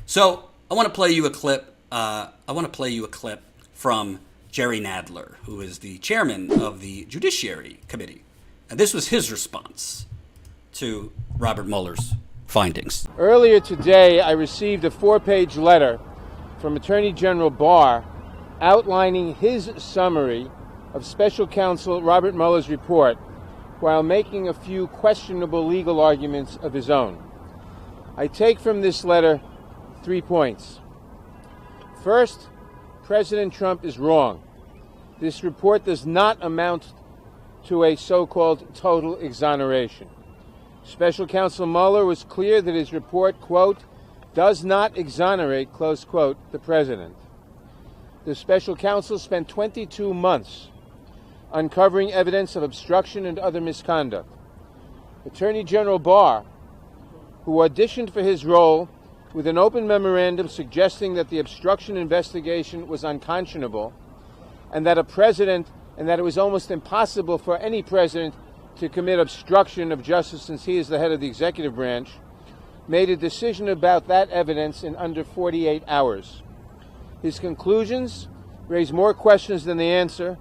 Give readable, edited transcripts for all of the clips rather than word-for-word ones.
So I want to play you a clip. From Jerry Nadler, who is the chairman of the Judiciary Committee. And this was his response to Robert Mueller's findings. Earlier today, I received a 4-page letter from Attorney General Barr outlining his summary of Special Counsel Robert Mueller's report while making a few questionable legal arguments of his own. I take from this letter 3 points. First, President Trump is wrong. This report does not amount to a so-called total exoneration. Special Counsel Mueller was clear that his report, quote, does not exonerate, close quote, the president. The special counsel spent 22 months uncovering evidence of obstruction and other misconduct. Attorney General Barr, who auditioned for his role with an open memorandum suggesting that the obstruction investigation was unconscionable and that it was almost impossible for any president to commit obstruction of justice since he is the head of the executive branch, made a decision about that evidence in under 48 hours. His conclusions raise more questions than the answer,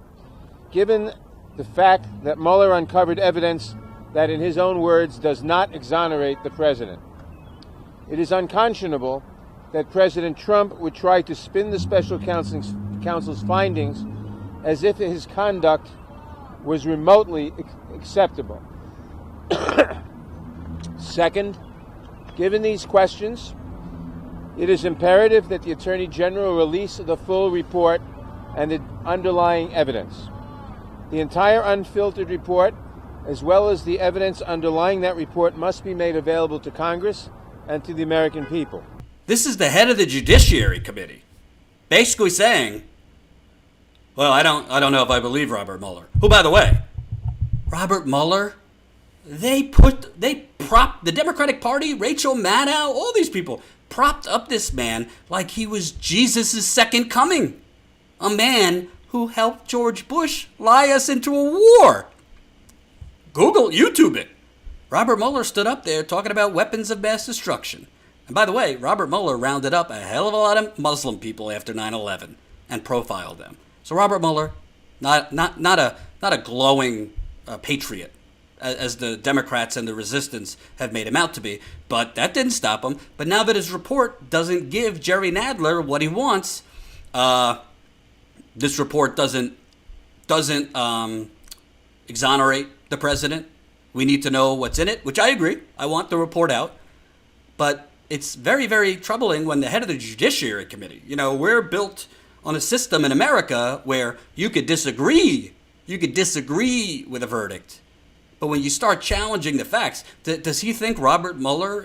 given the fact that Mueller uncovered evidence that, in his own words, does not exonerate the president. It is unconscionable that President Trump would try to spin the special counsel's findings as if his conduct was remotely acceptable. Second, given these questions, it is imperative that the Attorney General release the full report and the underlying evidence. The entire unfiltered report, as well as the evidence underlying that report, must be made available to Congress and to the American people. This is the head of the Judiciary Committee, basically saying, well, I don't know if I believe Robert Mueller. Who, by the way, Robert Mueller, they propped the Democratic Party, Rachel Maddow, all these people propped up this man like he was Jesus' second coming. A man who helped George Bush lie us into a war. YouTube it. Robert Mueller stood up there talking about weapons of mass destruction. And by the way, Robert Mueller rounded up a hell of a lot of Muslim people after 9/11 and profiled them. So Robert Mueller, not a glowing patriot, as the Democrats and the resistance have made him out to be, but that didn't stop him. But now that his report doesn't give Jerry Nadler what he wants, this report doesn't exonerate the president. We need to know what's in it, which I agree. I want the report out. But it's very, very troubling when the head of the Judiciary Committee, we're built on a system in America where you could disagree with a verdict. But when you start challenging the facts, does he think Robert Mueller,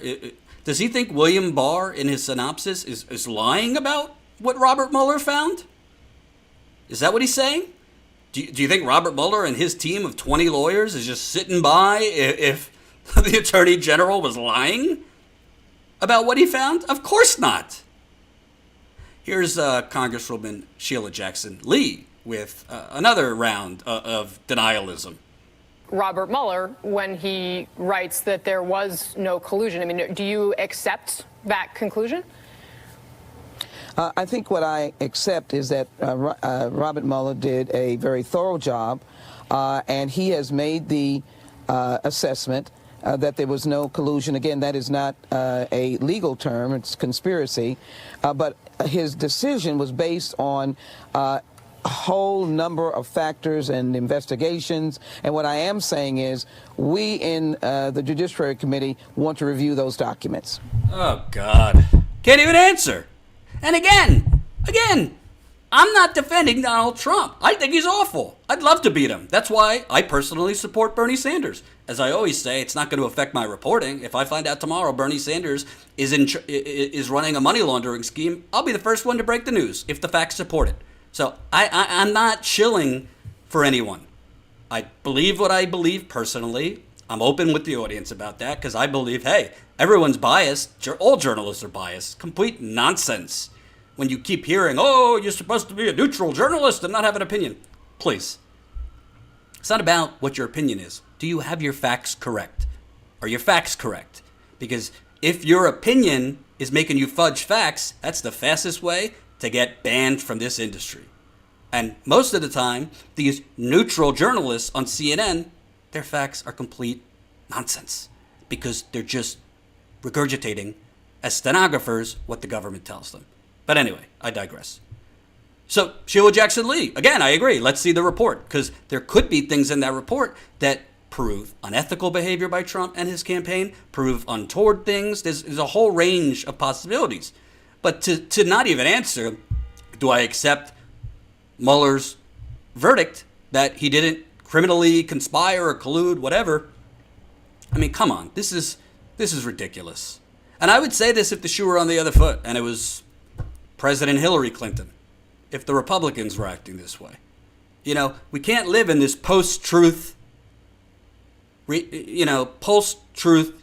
does he think William Barr in his synopsis is lying about what Robert Mueller found? Is that what he's saying? Do you think Robert Mueller and his team of 20 lawyers is just sitting by if the Attorney General was lying about what he found? Of course not. Here's Congresswoman Sheila Jackson Lee with another round of denialism. Robert Mueller, when he writes that there was no collusion, do you accept that conclusion? I think what I accept is that Robert Mueller did a very thorough job, and he has made the assessment that there was no collusion. Again, that is not a legal term, it's conspiracy, but his decision was based on a whole number of factors and investigations, and what I am saying is we in the Judiciary Committee want to review those documents. Oh, God. Can't even answer. And again, I'm not defending Donald Trump. I think he's awful. I'd love to beat him. That's why I personally support Bernie Sanders. As I always say, it's not going to affect my reporting. If I find out tomorrow Bernie Sanders is running a money laundering scheme, I'll be the first one to break the news if the facts support it. So I'm not shilling for anyone. I believe what I believe personally. I'm open with the audience about that because I believe, hey, everyone's biased. All journalists are biased. Complete nonsense. When you keep hearing, oh, you're supposed to be a neutral journalist and not have an opinion. Please. It's not about what your opinion is. Do you have your facts correct? Are your facts correct? Because if your opinion is making you fudge facts, that's the fastest way to get banned from this industry. And most of the time, these neutral journalists on CNN, their facts are complete nonsense because they're just regurgitating as stenographers what the government tells them. But anyway, I digress. So Sheila Jackson Lee, again, I agree. Let's see the report, because there could be things in that report that prove unethical behavior by Trump and his campaign, prove untoward things. There's a whole range of possibilities. But to not even answer, do I accept Mueller's verdict that he didn't criminally conspire or collude, whatever? I mean, come on, this is ridiculous. And I would say this if the shoe were on the other foot and it was President Hillary Clinton, if the Republicans were acting this way. You know, we can't live in this post-truth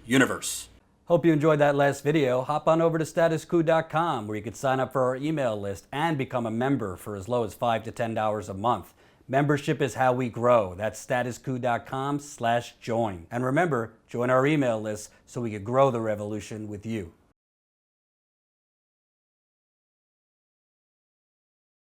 universe. Hope you enjoyed that last video. Hop on over to statuscoup.com where you can sign up for our email list and become a member for as low as $5 to $10 a month. Membership is how we grow. That's statuscoup.com/join. And remember, join our email list so we can grow the revolution with you.